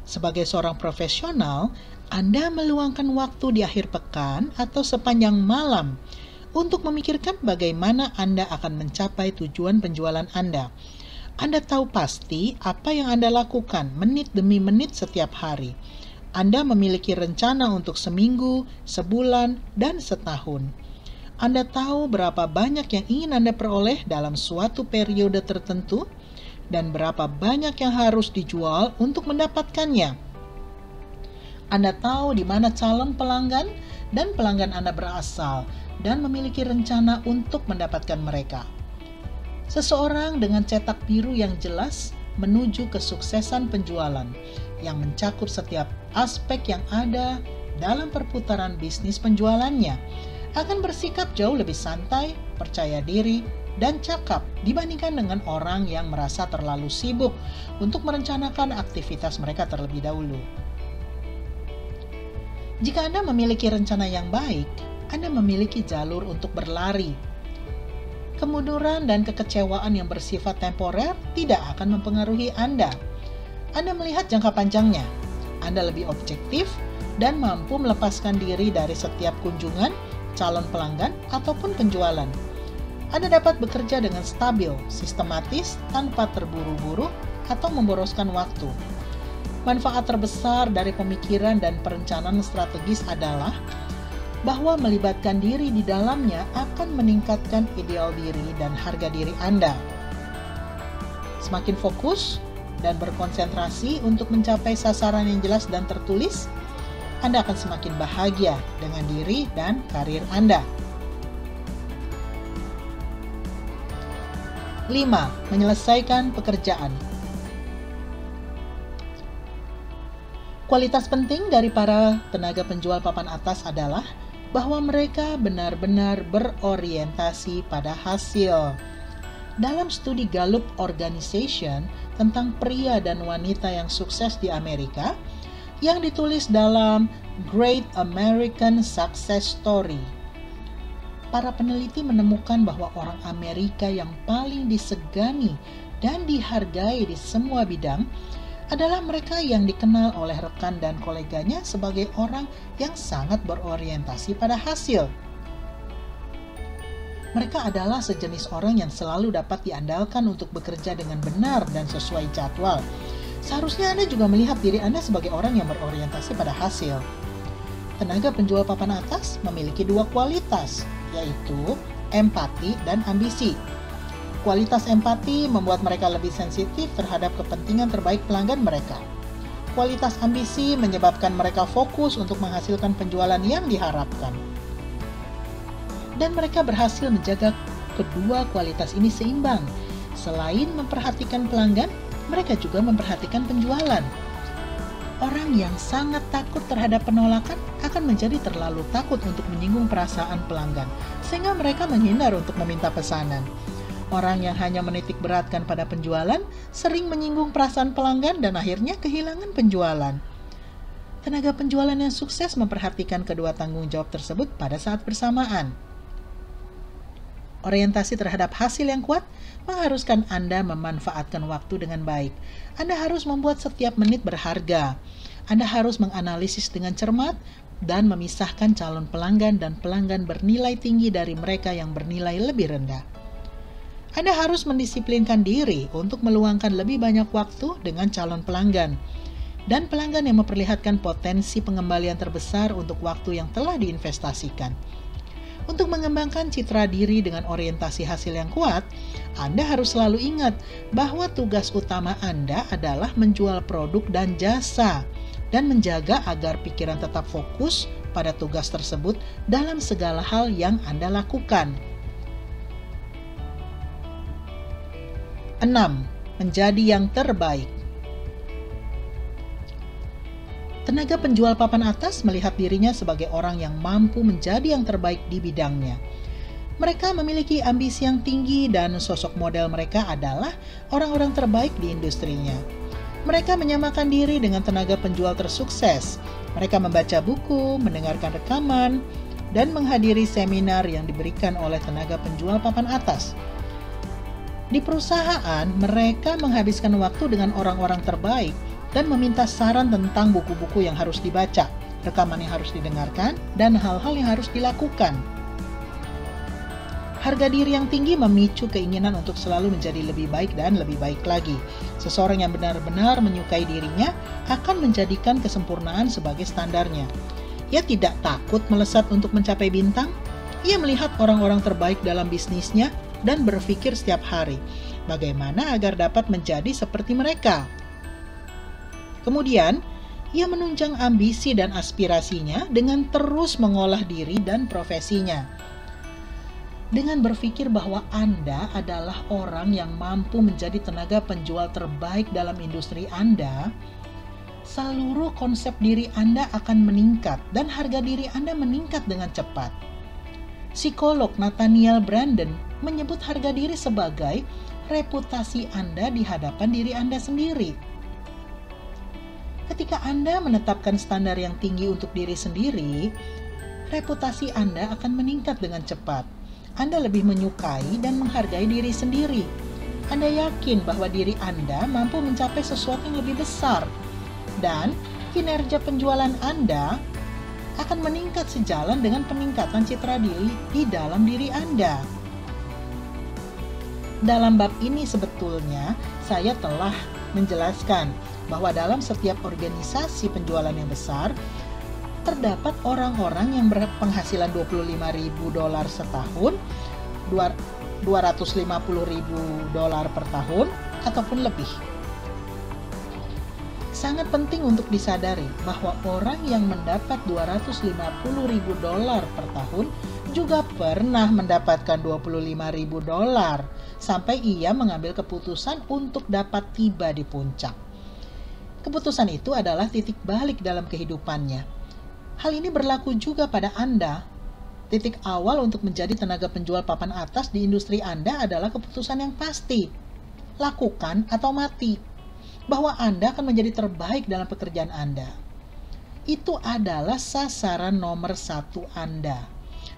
Sebagai seorang profesional, Anda meluangkan waktu di akhir pekan atau sepanjang malam untuk memikirkan bagaimana Anda akan mencapai tujuan penjualan Anda. Anda tahu pasti apa yang Anda lakukan menit demi menit setiap hari. Anda memiliki rencana untuk seminggu, sebulan, dan setahun. Anda tahu berapa banyak yang ingin Anda peroleh dalam suatu periode tertentu dan berapa banyak yang harus dijual untuk mendapatkannya. Anda tahu di mana calon pelanggan dan pelanggan Anda berasal dan memiliki rencana untuk mendapatkan mereka. Seseorang dengan cetak biru yang jelas menuju kesuksesan penjualan yang mencakup setiap aspek yang ada dalam perputaran bisnis penjualannya akan bersikap jauh lebih santai, percaya diri, dan cakap dibandingkan dengan orang yang merasa terlalu sibuk untuk merencanakan aktivitas mereka terlebih dahulu. Jika Anda memiliki rencana yang baik, Anda memiliki jalur untuk berlari. Kemunduran dan kekecewaan yang bersifat temporer tidak akan mempengaruhi Anda. Anda melihat jangka panjangnya. Anda lebih objektif dan mampu melepaskan diri dari setiap kunjungan, calon pelanggan, ataupun penjualan. Anda dapat bekerja dengan stabil, sistematis, tanpa terburu-buru atau memboroskan waktu. Manfaat terbesar dari pemikiran dan perencanaan strategis adalah bahwa melibatkan diri di dalamnya akan meningkatkan ideal diri dan harga diri Anda. Semakin fokus dan berkonsentrasi untuk mencapai sasaran yang jelas dan tertulis, Anda akan semakin bahagia dengan diri dan karir Anda. 5. Menyelesaikan pekerjaan. Kualitas penting dari para tenaga penjual papan atas adalah bahwa mereka benar-benar berorientasi pada hasil. Dalam studi Gallup Organization tentang pria dan wanita yang sukses di Amerika, yang ditulis dalam Great American Success Story, para peneliti menemukan bahwa orang Amerika yang paling disegani dan dihargai di semua bidang adalah mereka yang dikenal oleh rekan dan koleganya sebagai orang yang sangat berorientasi pada hasil. Mereka adalah sejenis orang yang selalu dapat diandalkan untuk bekerja dengan benar dan sesuai jadwal. Seharusnya Anda juga melihat diri Anda sebagai orang yang berorientasi pada hasil. Tenaga penjual papan atas memiliki dua kualitas, yaitu empati dan ambisi. Kualitas empati membuat mereka lebih sensitif terhadap kepentingan terbaik pelanggan mereka. Kualitas ambisi menyebabkan mereka fokus untuk menghasilkan penjualan yang diharapkan. Dan mereka berhasil menjaga kedua kualitas ini seimbang. Selain memperhatikan pelanggan, mereka juga memperhatikan penjualan. Orang yang sangat takut terhadap penolakan akan menjadi terlalu takut untuk menyinggung perasaan pelanggan, sehingga mereka menghindar untuk meminta pesanan. Orang yang hanya menitik beratkan pada penjualan sering menyinggung perasaan pelanggan dan akhirnya kehilangan penjualan. Tenaga penjualan yang sukses memperhatikan kedua tanggung jawab tersebut pada saat bersamaan. Orientasi terhadap hasil yang kuat mengharuskan Anda memanfaatkan waktu dengan baik. Anda harus membuat setiap menit berharga. Anda harus menganalisis dengan cermat dan memisahkan calon pelanggan dan pelanggan bernilai tinggi dari mereka yang bernilai lebih rendah. Anda harus mendisiplinkan diri untuk meluangkan lebih banyak waktu dengan calon pelanggan dan pelanggan yang memperlihatkan potensi pengembalian terbesar untuk waktu yang telah diinvestasikan. Untuk mengembangkan citra diri dengan orientasi hasil yang kuat, Anda harus selalu ingat bahwa tugas utama Anda adalah menjual produk dan jasa dan menjaga agar pikiran tetap fokus pada tugas tersebut dalam segala hal yang Anda lakukan. 6. Menjadi yang terbaik. Tenaga penjual papan atas melihat dirinya sebagai orang yang mampu menjadi yang terbaik di bidangnya. Mereka memiliki ambisi yang tinggi dan sosok model mereka adalah orang-orang terbaik di industrinya. Mereka menyamakan diri dengan tenaga penjual tersukses. Mereka membaca buku, mendengarkan rekaman, dan menghadiri seminar yang diberikan oleh tenaga penjual papan atas. Di perusahaan, mereka menghabiskan waktu dengan orang-orang terbaik dan meminta saran tentang buku-buku yang harus dibaca, rekaman yang harus didengarkan, dan hal-hal yang harus dilakukan. Harga diri yang tinggi memicu keinginan untuk selalu menjadi lebih baik dan lebih baik lagi. Seseorang yang benar-benar menyukai dirinya akan menjadikan kesempurnaan sebagai standarnya. Ia tidak takut melesat untuk mencapai bintang. Ia melihat orang-orang terbaik dalam bisnisnya dan berpikir setiap hari, bagaimana agar dapat menjadi seperti mereka. Kemudian, ia menunjang ambisi dan aspirasinya dengan terus mengolah diri dan profesinya. Dengan berpikir bahwa Anda adalah orang yang mampu menjadi tenaga penjual terbaik dalam industri Anda, seluruh konsep diri Anda akan meningkat dan harga diri Anda meningkat dengan cepat. Psikolog Nathaniel Branden menyebut harga diri sebagai reputasi Anda di hadapan diri Anda sendiri. Ketika Anda menetapkan standar yang tinggi untuk diri sendiri, reputasi Anda akan meningkat dengan cepat. Anda lebih menyukai dan menghargai diri sendiri. Anda yakin bahwa diri Anda mampu mencapai sesuatu yang lebih besar, dan kinerja penjualan Anda akan meningkat sejalan dengan peningkatan citra diri di dalam diri Anda. Dalam bab ini sebetulnya saya telah menjelaskan bahwa dalam setiap organisasi penjualan yang besar, terdapat orang-orang yang berpenghasilan $25.000 setahun, $250.000 per tahun, ataupun lebih. Sangat penting untuk disadari bahwa orang yang mendapat $250.000 per tahun juga pernah mendapatkan $25.000 sampai ia mengambil keputusan untuk dapat tiba di puncak. Keputusan itu adalah titik balik dalam kehidupannya. Hal ini berlaku juga pada Anda. Titik awal untuk menjadi tenaga penjual papan atas di industri Anda adalah keputusan yang pasti. Lakukan atau mati. Bahwa Anda akan menjadi terbaik dalam pekerjaan Anda. Itu adalah sasaran nomor 1 Anda.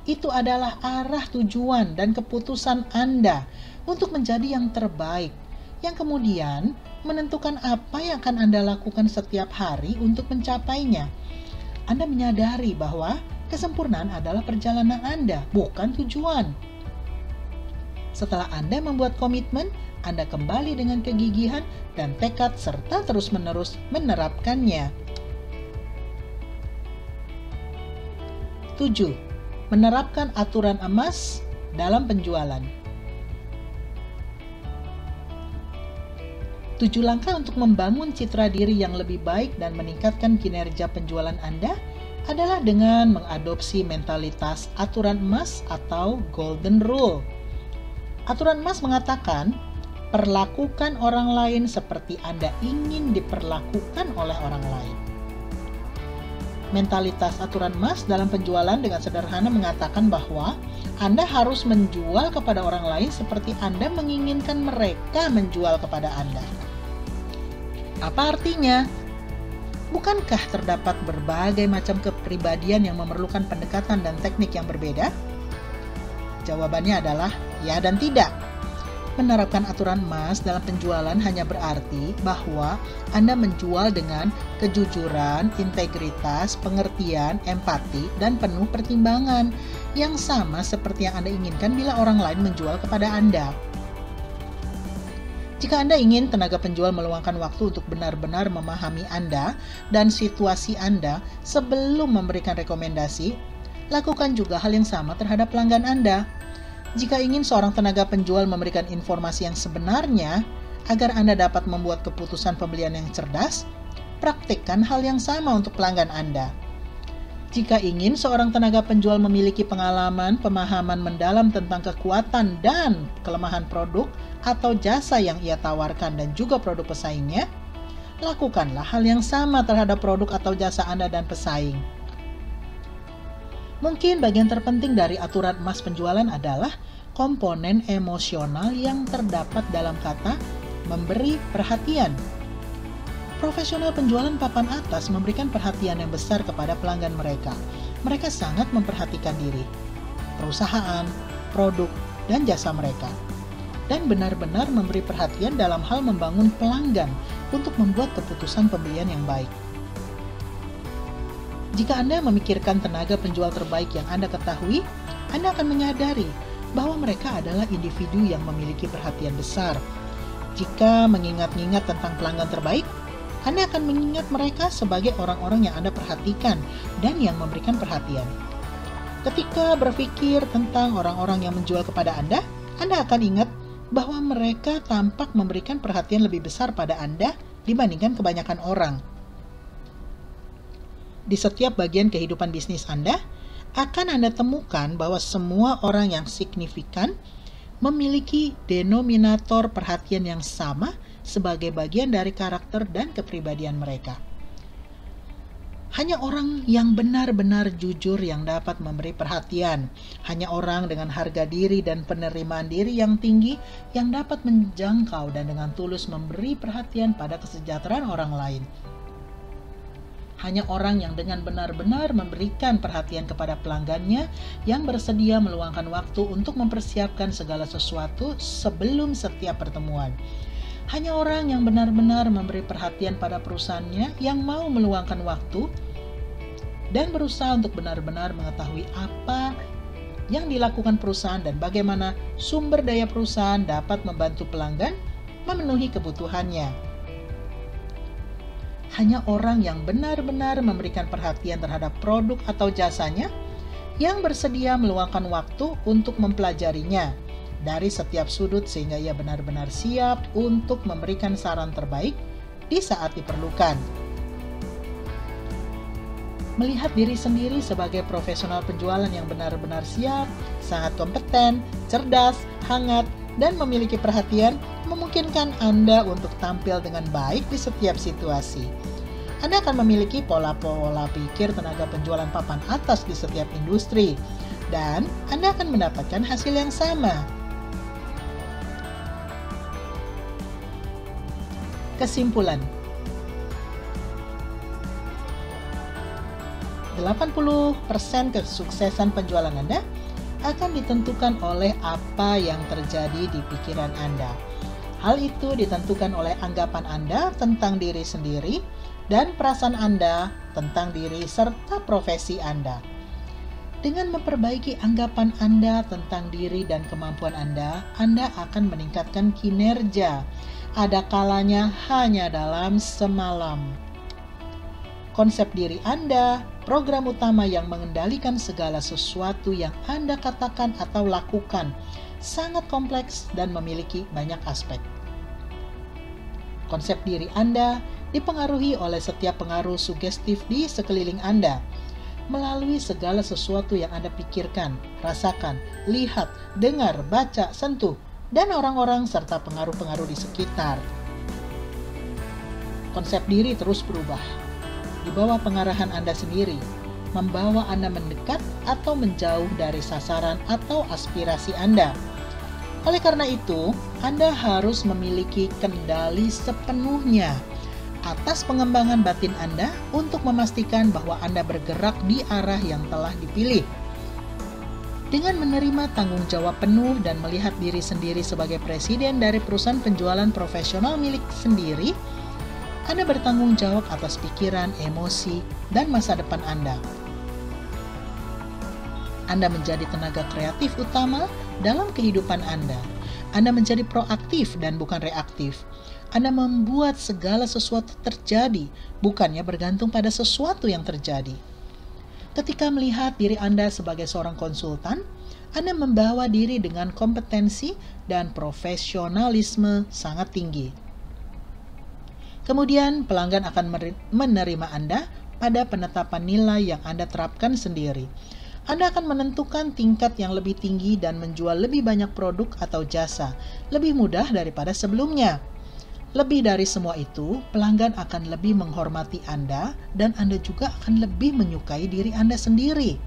Itu adalah arah tujuan dan keputusan Anda untuk menjadi yang terbaik, yang kemudian menentukan apa yang akan Anda lakukan setiap hari untuk mencapainya. Anda menyadari bahwa kesempurnaan adalah perjalanan Anda, bukan tujuan. Setelah Anda membuat komitmen, Anda kembali dengan kegigihan dan tekad serta terus-menerus menerapkannya. 7. Menerapkan aturan emas dalam penjualan. 7 langkah untuk membangun citra diri yang lebih baik dan meningkatkan kinerja penjualan Anda adalah dengan mengadopsi mentalitas aturan emas atau golden rule. Aturan emas mengatakan, perlakukan orang lain seperti Anda ingin diperlakukan oleh orang lain. Mentalitas aturan emas dalam penjualan dengan sederhana mengatakan bahwa Anda harus menjual kepada orang lain seperti Anda menginginkan mereka menjual kepada Anda. Apa artinya? Bukankah terdapat berbagai macam kepribadian yang memerlukan pendekatan dan teknik yang berbeda? Jawabannya adalah ya dan tidak. Menerapkan aturan emas dalam penjualan hanya berarti bahwa Anda menjual dengan kejujuran, integritas, pengertian, empati, dan penuh pertimbangan yang sama seperti yang Anda inginkan bila orang lain menjual kepada Anda. Jika Anda ingin tenaga penjual meluangkan waktu untuk benar-benar memahami Anda dan situasi Anda sebelum memberikan rekomendasi, lakukan juga hal yang sama terhadap pelanggan Anda. Jika ingin seorang tenaga penjual memberikan informasi yang sebenarnya agar Anda dapat membuat keputusan pembelian yang cerdas, praktikkan hal yang sama untuk pelanggan Anda. Jika ingin seorang tenaga penjual memiliki pengalaman, pemahaman mendalam tentang kekuatan dan kelemahan produk atau jasa yang ia tawarkan dan juga produk pesaingnya, lakukanlah hal yang sama terhadap produk atau jasa Anda dan pesaing. Mungkin bagian terpenting dari aturan emas penjualan adalah komponen emosional yang terdapat dalam kata memberi perhatian. Profesional penjualan papan atas memberikan perhatian yang besar kepada pelanggan mereka. Mereka sangat memperhatikan diri, perusahaan, produk, dan jasa mereka. Dan benar-benar memberi perhatian dalam hal membangun pelanggan untuk membuat keputusan pembelian yang baik. Jika Anda memikirkan tenaga penjual terbaik yang Anda ketahui, Anda akan menyadari bahwa mereka adalah individu yang memiliki perhatian besar. Jika mengingat-ingat tentang pelanggan terbaik, Anda akan mengingat mereka sebagai orang-orang yang Anda perhatikan dan yang memberikan perhatian. Ketika berpikir tentang orang-orang yang menjual kepada Anda akan ingat bahwa mereka tampak memberikan perhatian lebih besar pada Anda dibandingkan kebanyakan orang. Di setiap bagian kehidupan bisnis Anda, akan Anda temukan bahwa semua orang yang signifikan memiliki denominator perhatian yang sama sebagai bagian dari karakter dan kepribadian mereka. Hanya orang yang benar-benar jujur yang dapat memberi perhatian. Hanya orang dengan harga diri dan penerimaan diri yang tinggi yang dapat menjangkau dan dengan tulus memberi perhatian pada kesejahteraan orang lain. Hanya orang yang dengan benar-benar memberikan perhatian kepada pelanggannya yang bersedia meluangkan waktu untuk mempersiapkan segala sesuatu sebelum setiap pertemuan. Hanya orang yang benar-benar memberi perhatian pada perusahaannya yang mau meluangkan waktu dan berusaha untuk benar-benar mengetahui apa yang dilakukan perusahaan dan bagaimana sumber daya perusahaan dapat membantu pelanggan memenuhi kebutuhannya. Hanya orang yang benar-benar memberikan perhatian terhadap produk atau jasanya yang bersedia meluangkan waktu untuk mempelajarinya dari setiap sudut sehingga ia benar-benar siap untuk memberikan saran terbaik di saat diperlukan. Melihat diri sendiri sebagai profesional penjualan yang benar-benar siap, sangat kompeten, cerdas, hangat, dan memiliki perhatian memungkinkan Anda untuk tampil dengan baik di setiap situasi. Anda akan memiliki pola-pola pikir tenaga penjualan papan atas di setiap industri, dan Anda akan mendapatkan hasil yang sama. Kesimpulan: 80% kesuksesan penjualan Anda akan ditentukan oleh apa yang terjadi di pikiran Anda. Hal itu ditentukan oleh anggapan Anda tentang diri sendiri dan perasaan Anda tentang diri serta profesi Anda. Dengan memperbaiki anggapan Anda tentang diri dan kemampuan Anda akan meningkatkan kinerja. Ada kalanya hanya dalam semalam. Konsep diri Anda, program utama yang mengendalikan segala sesuatu yang Anda katakan atau lakukan, sangat kompleks dan memiliki banyak aspek. Konsep diri Anda dipengaruhi oleh setiap pengaruh sugestif di sekeliling Anda, melalui segala sesuatu yang Anda pikirkan, rasakan, lihat, dengar, baca, sentuh, dan orang-orang serta pengaruh-pengaruh di sekitar. Konsep diri terus berubah. di bawah pengarahan Anda sendiri, membawa Anda mendekat atau menjauh dari sasaran atau aspirasi Anda. Oleh karena itu, Anda harus memiliki kendali sepenuhnya atas pengembangan batin Anda untuk memastikan bahwa Anda bergerak di arah yang telah dipilih. Dengan menerima tanggung jawab penuh dan melihat diri sendiri sebagai presiden dari perusahaan penjualan profesional milik sendiri, Anda bertanggung jawab atas pikiran, emosi, dan masa depan Anda. Anda menjadi tenaga kreatif utama dalam kehidupan Anda. Anda menjadi proaktif dan bukan reaktif. Anda membuat segala sesuatu terjadi, bukannya bergantung pada sesuatu yang terjadi. Ketika melihat diri Anda sebagai seorang konsultan, Anda membawa diri dengan kompetensi dan profesionalisme sangat tinggi. Kemudian pelanggan akan menerima Anda pada penetapan nilai yang Anda terapkan sendiri. Anda akan menentukan tingkat yang lebih tinggi dan menjual lebih banyak produk atau jasa, lebih mudah daripada sebelumnya. Lebih dari semua itu, pelanggan akan lebih menghormati Anda dan Anda juga akan lebih menyukai diri Anda sendiri.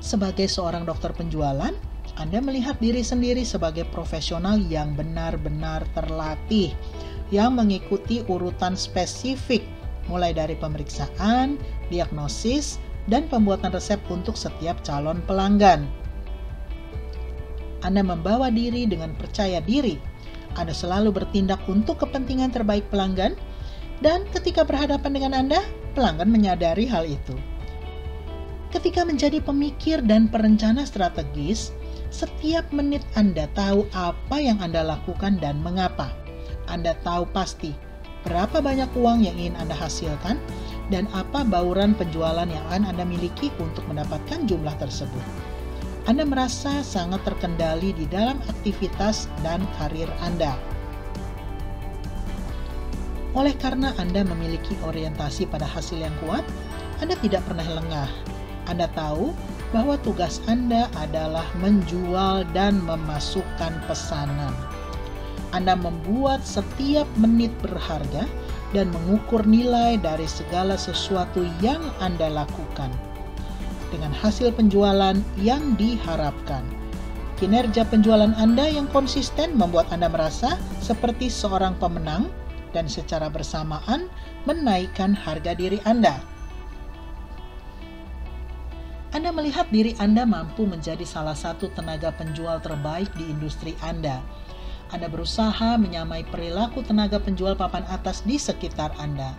Sebagai seorang dokter penjualan, Anda melihat diri sendiri sebagai profesional yang benar-benar terlatih, yang mengikuti urutan spesifik, mulai dari pemeriksaan, diagnosis, dan pembuatan resep untuk setiap calon pelanggan. Anda membawa diri dengan percaya diri. Anda selalu bertindak untuk kepentingan terbaik pelanggan, dan ketika berhadapan dengan Anda, pelanggan menyadari hal itu. Ketika menjadi pemikir dan perencana strategis, setiap menit Anda tahu apa yang Anda lakukan dan mengapa. Anda tahu pasti berapa banyak uang yang ingin Anda hasilkan, dan apa bauran penjualan yang akan Anda miliki untuk mendapatkan jumlah tersebut. Anda merasa sangat terkendali di dalam aktivitas dan karir Anda. Oleh karena Anda memiliki orientasi pada hasil yang kuat, Anda tidak pernah lengah. Anda tahu bahwa tugas Anda adalah menjual dan memasukkan pesanan. Anda membuat setiap menit berharga dan mengukur nilai dari segala sesuatu yang Anda lakukan dengan hasil penjualan yang diharapkan. Kinerja penjualan Anda yang konsisten membuat Anda merasa seperti seorang pemenang dan secara bersamaan menaikkan harga diri Anda. Anda melihat diri Anda mampu menjadi salah satu tenaga penjual terbaik di industri Anda. Anda berusaha menyamai perilaku tenaga penjual papan atas di sekitar Anda.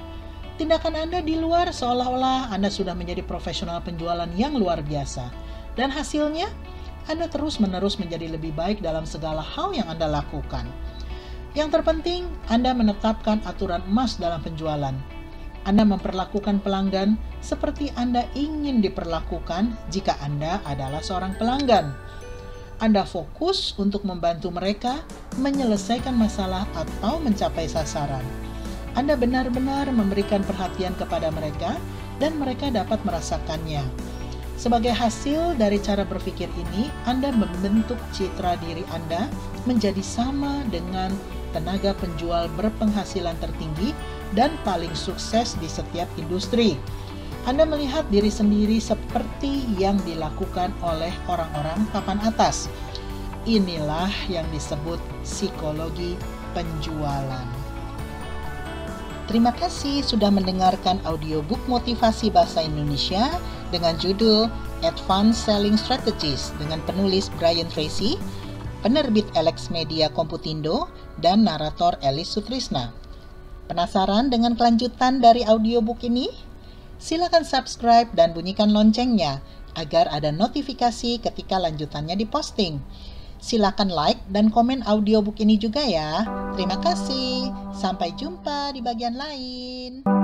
Tindakan Anda di luar seolah-olah Anda sudah menjadi profesional penjualan yang luar biasa. Dan hasilnya, Anda terus-menerus menjadi lebih baik dalam segala hal yang Anda lakukan. Yang terpenting, Anda menetapkan aturan emas dalam penjualan. Anda memperlakukan pelanggan seperti Anda ingin diperlakukan jika Anda adalah seorang pelanggan. Anda fokus untuk membantu mereka menyelesaikan masalah atau mencapai sasaran. Anda benar-benar memberikan perhatian kepada mereka dan mereka dapat merasakannya. Sebagai hasil dari cara berpikir ini, Anda membentuk citra diri Anda menjadi sama dengan tenaga penjual berpenghasilan tertinggi dan paling sukses di setiap industri. Anda melihat diri sendiri seperti yang dilakukan oleh orang-orang papan atas. Inilah yang disebut psikologi penjualan. Terima kasih sudah mendengarkan audiobook motivasi bahasa Indonesia dengan judul Advanced Selling Strategies dengan penulis Brian Tracy, penerbit Alex Media Komputindo, dan narator Elis Sutrisna. Penasaran dengan kelanjutan dari audiobook ini? Silakan subscribe dan bunyikan loncengnya agar ada notifikasi ketika lanjutannya diposting. Silakan like dan komen audiobook ini juga ya. Terima kasih. Sampai jumpa di bagian lain.